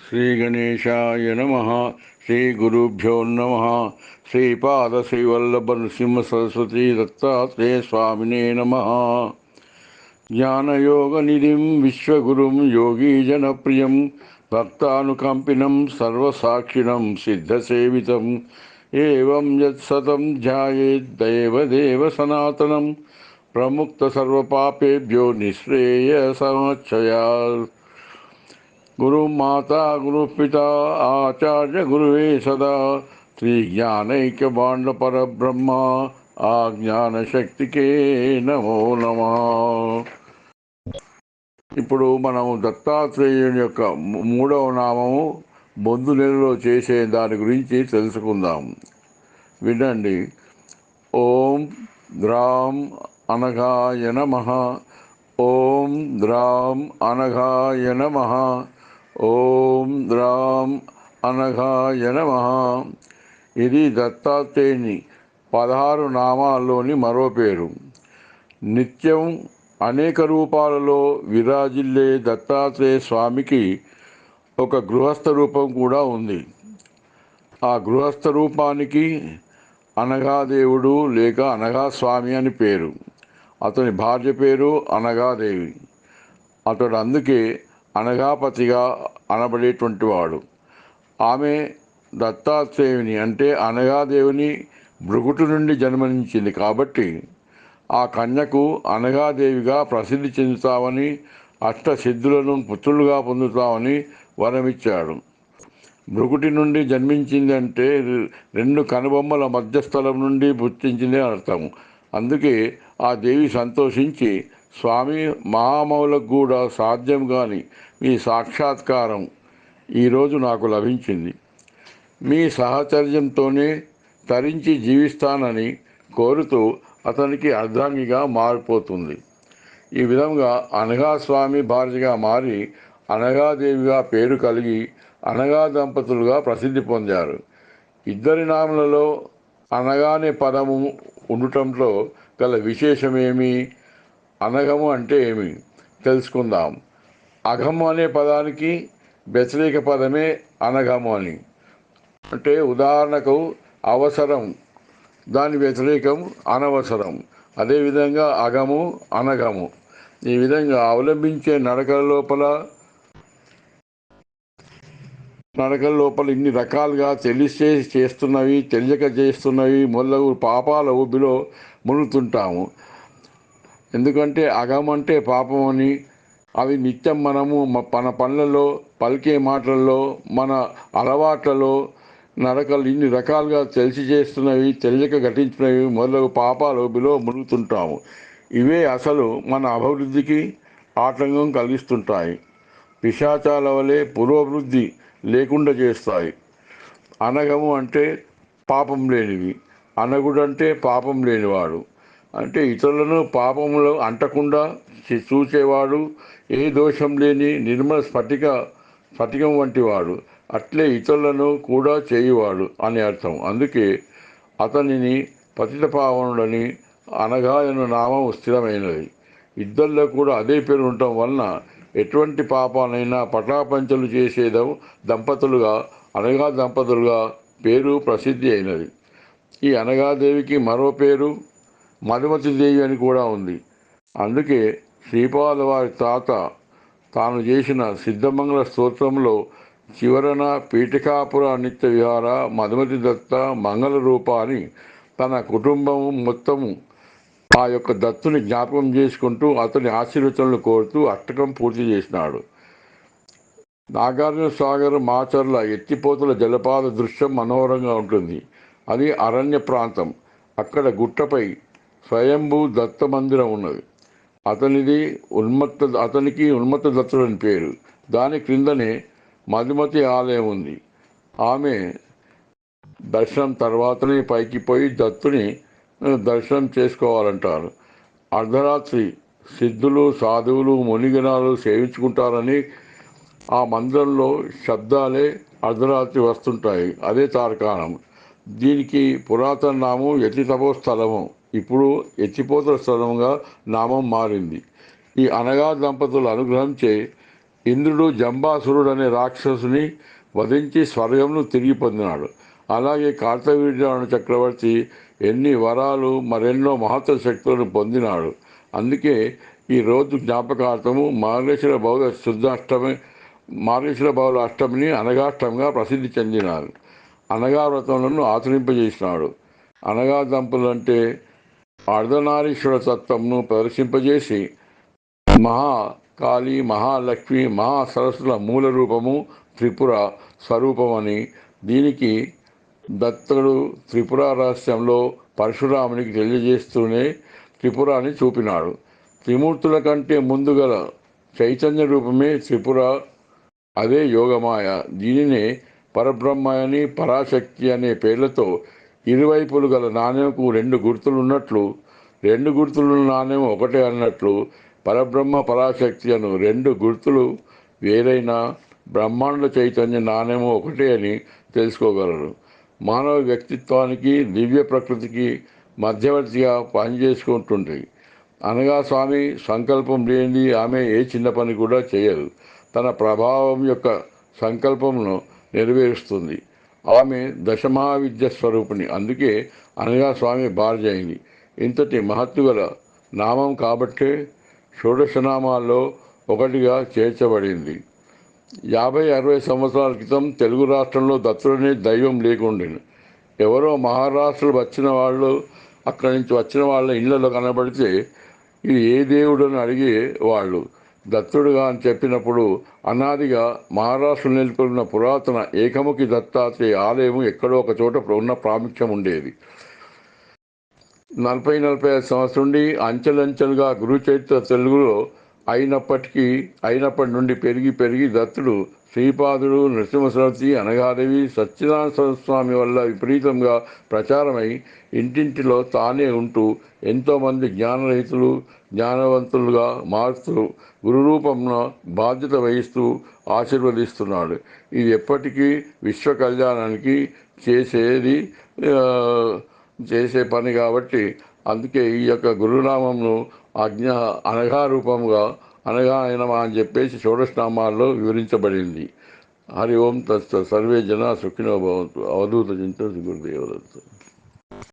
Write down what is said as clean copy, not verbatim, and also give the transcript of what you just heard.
శ్రీగణేశాయ నమః. శ్రీగురుభ్యో నమః. శ్రీపాదశ్రీవల్లభనృసింహసరస్వతీ దత్తాత్రేయస్వామినే నమః. జ్ఞానయోగనిధిం విశ్వగురుం యోగీజనప్రియం భక్తానుకంపినం సర్వసాక్షిణం సిద్ధసేవితం ఏవం యత్సతం ధ్యాయేద్దేవదేవ సనాతనం ప్రముక్త సర్వపాపేభ్యో నిశ్రేయసమచ్చయాత్. గురు మాతా గురు పితా ఆచార్య గురువే సదా శ్రీ జ్ఞానైక్యబాండ పరబ్రహ్మ ఆ జ్ఞాన శక్తికే నమో నమః. ఇప్పుడు మనం దత్తాత్రేయుని యొక్క మూడవ నామము బొందు నెలలో చేసే దాని గురించి తెలుసుకుందాం. వినండి. ఓం ద్రాం అనఘాయ నమః. ఓం ద్రాం అనఘాయ నమః. ఓం ద్రాం అనఘాయ నమః. ఇది దత్తాత్రేయుని 16 నామాల్లోని మరో పేరు. నిత్యం అనేక రూపాలలో విరాజిల్లే దత్తాత్రేయ స్వామికి ఒక గృహస్థ రూపం కూడా ఉంది. ఆ గృహస్థ రూపానికి అనఘాదేవుడు లేక అనఘాస్వామి అని పేరు. అతని భార్య పేరు అనఘాదేవి. అతడు అందుకే అనఘాపతిగా అనబడేటువంటి వాడు. ఆమె దత్తాత్రేయుని అంటే అనఘాదేవిని భృగుటి నుండి జన్మనించింది కాబట్టి ఆ కన్యకు అనఘాదేవిగా ప్రసిద్ధి చెందుతామని, అష్టసిద్ధులను పుత్రులుగా పొందుతామని వరమిచ్చాడు. భృగుటి నుండి జన్మించింది అంటే 2 కనుబొమ్మల మధ్యస్థలం నుండి పుట్టించింది అర్థం. అందుకే ఆ దేవి సంతోషించి, స్వామి, మహామౌలకు కూడా సాధ్యం కాని మీ సాక్షాత్కారం ఈరోజు నాకు లభించింది. మీ సహచర్యంతోనే తరించి జీవిస్తానని కోరుతూ అతనికి అర్ధాంగిగా మారిపోతుంది. ఈ విధంగా అనఘాస్వామి భార్యగా మారి అనఘాదేవిగా పేరు కలిగి అనఘా దంపతులుగా ప్రసిద్ధి పొందారు. ఇద్దరి నామలలో అనగానే పదము ఉండటంలో గల విశేషమేమి, అనగము అంటే ఏమి తెలుసుకుందాం. అఘము అనే పదానికి వ్యతిరేక పదమే అనగము అని. అంటే ఉదాహరణకు అవసరం, దాని వ్యతిరేకం అనవసరం. అదేవిధంగా అగము అనగము. ఈ విధంగా అవలంబించే నడకల లోపల ఇన్ని రకాలుగా తెలిసే చేస్తున్నవి, తెలియక చేస్తున్నవి మొదలగు పాపాల ఊబిలో మునుగుతుంటాము. ఎందుకంటే అగమంటే పాపం అని, అవి నిత్యం మనము మన పనులలో, పలికే మాటలలో, మన అలవాట్లలో, నడకలు ఇన్ని రకాలుగా తెలిసి చేస్తున్నవి, తెలియక ఘటించినవి మొదలగు పాపాల ఊబిలో మునుగుతుంటాము. ఇవే అసలు మన అభివృద్ధికి ఆటంకం కలిగిస్తుంటాయి. పిశాచాల వలె పురోభివృద్ధి లేకుండా చేస్తాయి. అనగము అంటే పాపం లేనివి, అనగుడంటే పాపం లేనివాడు. అంటే ఇతరులను పాపములు అంటకుండా చూచేవాడు, ఏ దోషం లేని నిర్మల స్ఫటికం వంటి వాడు. అట్లే ఇతరులను కూడా చేయువాడు అని అర్థం. అందుకే అతనిని పతిత పావనుడని అనఘాయను నామం స్థిరమైనది. ఇద్దరిలో కూడా అదే పేరు ఉండటం వలన ఎటువంటి పాపానైనా పటాపంచలు చేసేదో దంపతులుగా, అనఘా దంపతులుగా పేరు ప్రసిద్ధి అయినది. ఈ అనఘాదేవికి మరో పేరు మధుమతి దేవి అని కూడా ఉంది. అందుకే శ్రీపాద వారి తాత తాను చేసిన సిద్ధమంగళ స్తోత్రంలో చివరన పీఠికాపుర నిత్య విహార మధుమతి దత్త మంగళ రూప అని తన కుటుంబం మొత్తము ఆ యొక్క దత్తుని జ్ఞాపకం చేసుకుంటూ అతని ఆశీర్వచనలు కోరుతూ అష్టకం పూర్తి చేసినాడు. నాగార్జున సాగర్ మాచర్ల ఎత్తిపోతుల జలపాత దృశ్యం మనోహరంగా ఉంటుంది. అది అరణ్య ప్రాంతం. అక్కడ గుట్టపై స్వయంభూ దత్త మందిరం ఉన్నది. అతనికి ఉన్మత్త దత్తుడు అని పేరు. దాని క్రిందనే మధుమతి ఆలయం ఉంది. ఆమె దర్శనం తర్వాతనే పైకి పోయి దత్తుని దర్శనం చేసుకోవాలంటారు. అర్ధరాత్రి సిద్ధులు, సాధువులు, మునిగణాలు సేవించుకుంటారని ఆ మందిరంలో శబ్దాలే అర్ధరాత్రి వస్తుంటాయి. అదే తారకాణం. దీనికి పురాతన నామం యతితపోస్థలము. ఇప్పుడు ఎత్తిపోతల స్థలంగా నామం మారింది. ఈ అనగా దంపతుల అనుగ్రహంచే ఇంద్రుడు జంబాసురుడు అనే రాక్షసుని వధించి స్వర్గంను తిరిగి పొందినాడు. అలాగే కార్తవీర్యాను చక్రవర్తి ఎన్ని వరాలు మరెన్నో మహత్తర శక్తులను పొందినాడు. అందుకే ఈరోజు జ్ఞాపకార్థము మార్గశిర బౌల అష్టమిని అనగాష్టమిగా ప్రసిద్ధి చెందినారు. అనగా వ్రతములను ఆచరింపజేసినాడు. అనగా దంపులు అంటే అర్ధనారీశ్వర తత్వంను ప్రదర్శింపజేసి మహాకాళి, మహాలక్ష్మి, మహాసరస్సుల మూల రూపము త్రిపుర స్వరూపమని, దీనికి దత్తుడు త్రిపుర రహస్యంలో పరశురామునికి తెలియజేస్తూనే త్రిపురాన్ని చూపినాడు. త్రిమూర్తుల కంటే ముందు గల చైతన్య రూపమే త్రిపుర, అదే యోగమాయ. దీనినే పరబ్రహ్మ అని, పరాశక్తి అనే పేర్లతో ఇరువైపులు గల నాణ్యంకు రెండు గుర్తులున్నట్లు, రెండు గుర్తులున్న నాణ్యం ఒకటే అన్నట్లు పరబ్రహ్మ పరాశక్తి అను రెండు గుర్తులు వేరైన బ్రహ్మాండ చైతన్య నాణ్యము ఒకటే అని తెలుసుకోగలరు. మానవ వ్యక్తిత్వానికి, దివ్య ప్రకృతికి మధ్యవర్తిగా పనిచేసుకుంటుంది. అనగా స్వామి సంకల్పం లేనిది ఆమె ఏ చిన్న పని కూడా చేయదు. తన ప్రభావం యొక్క సంకల్పమును నెరవేరుస్తుంది. ఆమె దశమహావిద్య స్వరూపిణి. అందుకే అనగా స్వామి భార్య అయింది. ఇంతటి మహత్తు గల నామం కాబట్టే షోడశనామాల్లో ఒకటిగా చేర్చబడింది. 50-60 సంవత్సరాల క్రితం తెలుగు రాష్ట్రంలో దత్తుడనే దైవం లేకుండేను. ఎవరో మహారాష్ట్రలో వచ్చిన వాళ్ళు, అక్కడి నుంచి వచ్చిన వాళ్ళ ఇళ్లలో కనబడితే ఇది ఏ దేవుడు అని అడిగే వాళ్ళు. దత్తుడుగా అని చెప్పినప్పుడు అనాదిగా మహారాష్ట్రలో నెలకొన్న పురాతన ఏకముఖి దత్తాత్రేయ ఆలయం ఎక్కడో ఒక చోట ఉన్న ప్రాముఖ్యం ఉండేది. 40-45 సంవత్సరం నుండి అంచెలంచెలుగా గురు చరిత్ర తెలుగులో అయినప్పటి నుండి పెరిగి దత్తుడు, శ్రీపాదుడు, నరసింహసరస్వతి, అనగాదేవి, సచ్చిదానంద సరస్వామి వల్ల విపరీతంగా ప్రచారమై ఇంటింటిలో తానే ఉంటూ ఎంతోమంది జ్ఞానరహితులు జ్ఞానవంతులుగా మారుతూ గురురూపంలో బాధ్యత వహిస్తూ ఆశీర్వదిస్తున్నాడు. ఇది ఎప్పటికీ విశ్వ కళ్యాణానికి చేసే పని కాబట్టి అందుకే ఈ యొక్క గురునామంను అనగా రూపముగా అనగా అయినమా అని చెప్పేసి షోడశనామాల్లో వివరించబడింది. హరి ఓం తత్సత్. సర్వే జనా సుఖినో భవంతు. అవధూత చింతన గురుదేవదత్త.